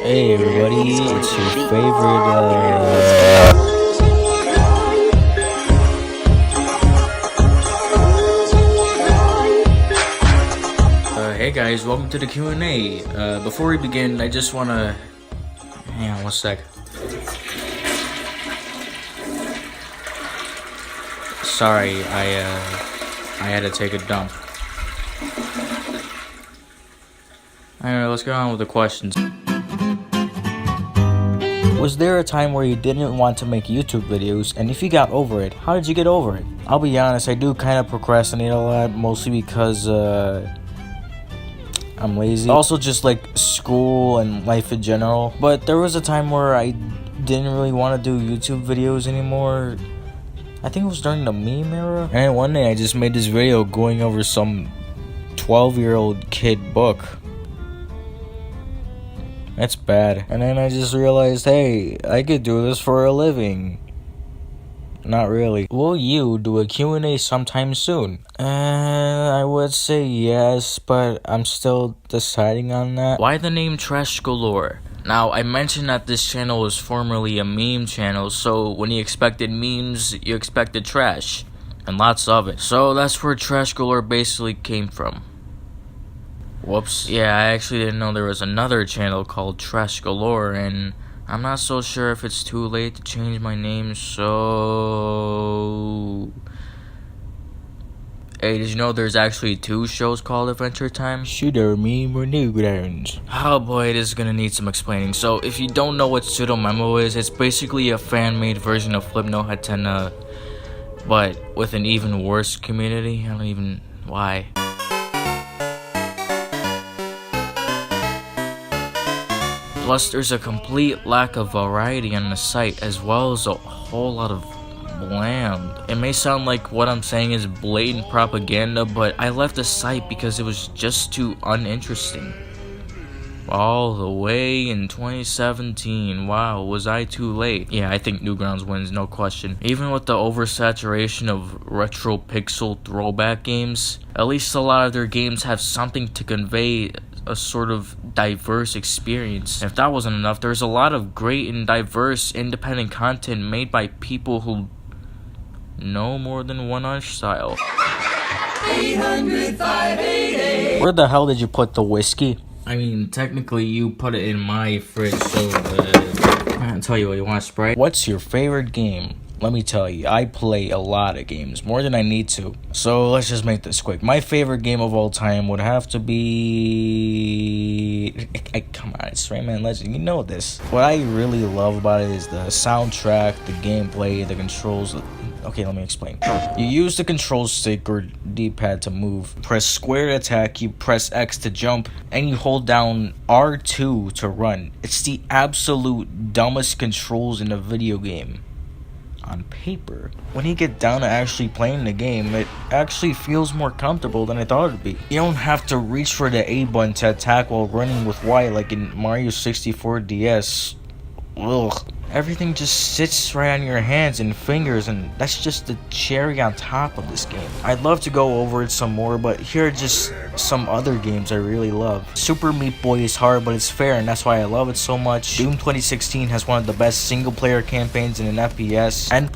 Hey everybody, it's your favorite hey guys, welcome to the Q&A. Before we begin, I just wanna hang on one sec. Sorry, I had to take a dump. Alright, let's get on with the questions. Was there a time where you didn't want to make YouTube videos, and if you got over it, how did you get over it? I'll be honest, I do kind of procrastinate a lot, mostly because I'm lazy. Also just like school and life in general. But there was a time where I didn't really want to do YouTube videos anymore. I think it was during the meme era. And then one day I just made this video going over some 12-year-old kid book. That's bad. And then I just realized, hey, I could do this for a living. Not really. Will you do a Q&A sometime soon? I would say yes, but I'm still deciding on that. Why the name TrashGalore? Now, I mentioned that this channel was formerly a meme channel, so when you expected memes, you expected trash. And lots of it. So that's where TrashGalore basically came from. Whoops. Yeah, I actually didn't know there was another channel called TrashGalore, and I'm not so sure if it's too late to change my name, so... Hey, did you know there's actually 2 shows called Adventure Time? Shooter meme or Newgrounds. Oh boy, this is gonna need some explaining. So, if you don't know what Pseudo Memo is, it's basically a fan-made version of Flip No Hatena, but with an even worse community. I don't even... why? Plus, there's a complete lack of variety on the site, as well as a whole lot of bland. It may sound like what I'm saying is blatant propaganda, but I left the site because it was just too uninteresting. All the way in 2017. Wow, was I too late? Yeah, I think Newgrounds wins, no question. Even with the oversaturation of retro pixel throwback games, at least a lot of their games have something to convey a sort of diverse experience. If that wasn't enough, there's a lot of great and diverse independent content made by people who know more than one art style. 800-588. Where the hell did you put the whiskey? I mean, technically you put it in my fridge, so I'll tell you what, you want a Sprite? What's your favorite game? Let me tell you, I play a lot of games, more than I need to. So let's just make this quick. My favorite game of all time would have to be... come on, it's Rayman Legend, you know this. What I really love about it is the soundtrack, the gameplay, the controls. Okay, let me explain. You use the control stick or D-pad to move, press square to attack, you press X to jump, and you hold down R2 to run. It's the absolute dumbest controls in a video game. On paper, when you get down to actually playing the game, it actually feels more comfortable than I thought it'd be. You don't have to reach for the A button to attack while running with Y like in Mario 64 DS. Ugh. Everything just sits right on your hands and fingers, and that's just the cherry on top of this game. I'd love to go over it some more, but here are just some other games I really love. Super Meat Boy is hard, but it's fair, and that's why I love it so much. Doom 2016 has one of the best single-player campaigns in an FPS. N++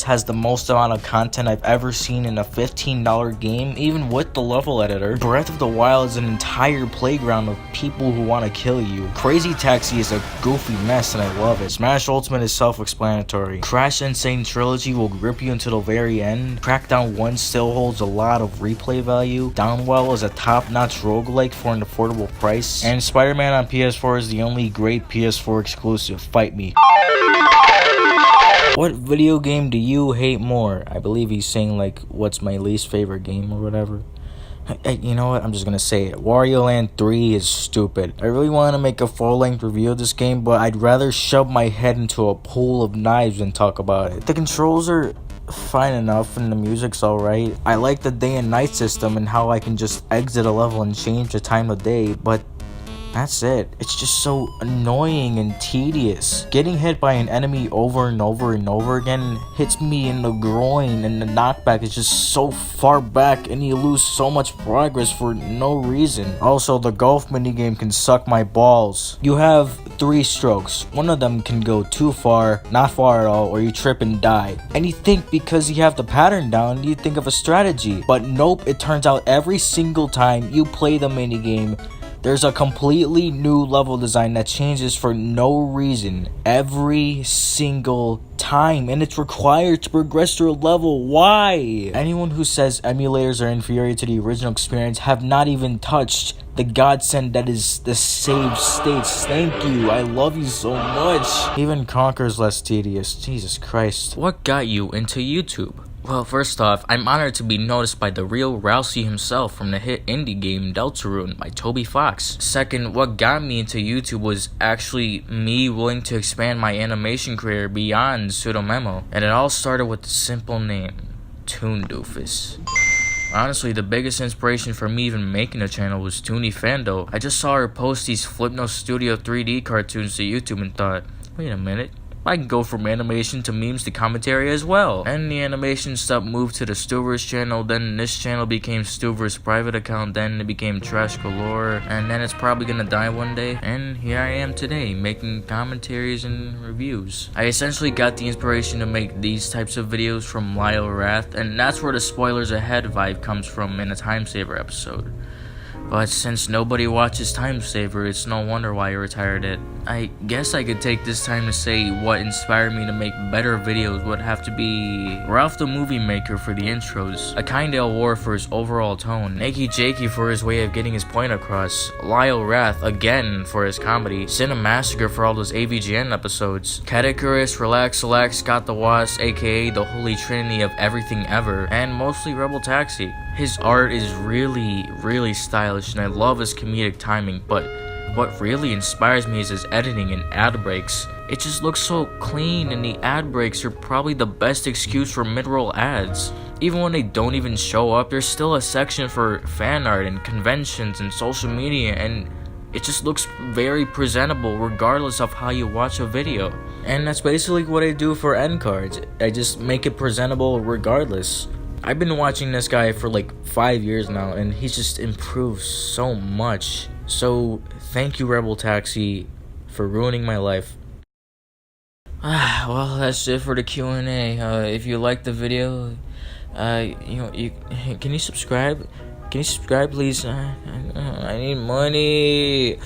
has the most amount of content I've ever seen in a $15 game, even with the level editor. Breath of the Wild is an entire playground of people who want to kill you. Crazy Taxi is a goofy mess, and I love it. Smash Ultimate is self-explanatory. Crash Insane Trilogy will grip you until the very end. Crackdown 1 still holds a lot of replay value. Downwell is a top-notch roguelike for an affordable price. And Spider-Man on PS4 is the only great PS4 exclusive. Fight me. What video game do you hate more? I believe he's saying like, what's my least favorite game or whatever. You know what? I'm just gonna say it. Wario Land 3 is stupid. I really want to make a full-length review of this game, but I'd rather shove my head into a pool of knives than talk about it. The controls are fine enough and the music's alright. I like the day and night system and how I can just exit a level and change the time of day, but That's it. It's just so annoying and tedious. Getting hit by an enemy over and over and over again hits me in the groin, and the knockback is just so far back and you lose so much progress for no reason. Also, the golf minigame can suck my balls. You have 3 strokes. One of them can go too far, not far at all, or you trip and die. And you think because you have the pattern down, you think of a strategy. But nope, it turns out every single time you play the minigame, there's a completely new level design that changes for no reason every single time, and it's required to progress through a level. Why? Anyone who says emulators are inferior to the original experience have not even touched the godsend that is the saved states. Thank you. I love you so much. Even Conker's less tedious. Jesus Christ. What got you into YouTube? Well, first off, I'm honored to be noticed by the real Rousey himself from the hit indie game Deltarune by Toby Fox. Second, what got me into YouTube was actually me willing to expand my animation career beyond Pseudomemo, and it all started with the simple name, Toon Doofus. Honestly, the biggest inspiration for me even making a channel was Toonie Fando. I just saw her post these Flipno Studio 3D cartoons to YouTube and thought, wait a minute, I can go from animation to memes to commentary as well. And the animation stuff moved to the Stuver's channel, then this channel became Stuver's private account, then it became TrashGalore, and then it's probably gonna die one day. And here I am today, making commentaries and reviews. I essentially got the inspiration to make these types of videos from Lyle Wrath, and that's where the spoilers ahead vibe comes from in a time saver episode. But since nobody watches Time Saver, it's no wonder why I retired it. I guess I could take this time to say what inspired me to make better videos would have to be Ralph the Movie Maker for the intros, Akindale War for his overall tone, Nakey Jakey for his way of getting his point across, Lyle Wrath again for his comedy, Cinemassacre for all those AVGN episodes, Catacarus, Relax, Scott the Wasp, aka the holy trinity of everything ever, and mostly Rebel Taxi. His art is really stylish and I love his comedic timing, but what really inspires me is his editing and ad breaks. It just looks so clean, and the ad breaks are probably the best excuse for mid-roll ads. Even when they don't even show up, there's still a section for fan art and conventions and social media, and it just looks very presentable regardless of how you watch a video. And that's basically what I do for end cards. I just make it presentable regardless. I've been watching this guy for like 5 years now, and he's just improved so much. So thank you, Rebel Taxi, for ruining my life. Well, that's it for the Q&A. If you liked the video, can you subscribe? Can you subscribe, please? I need money.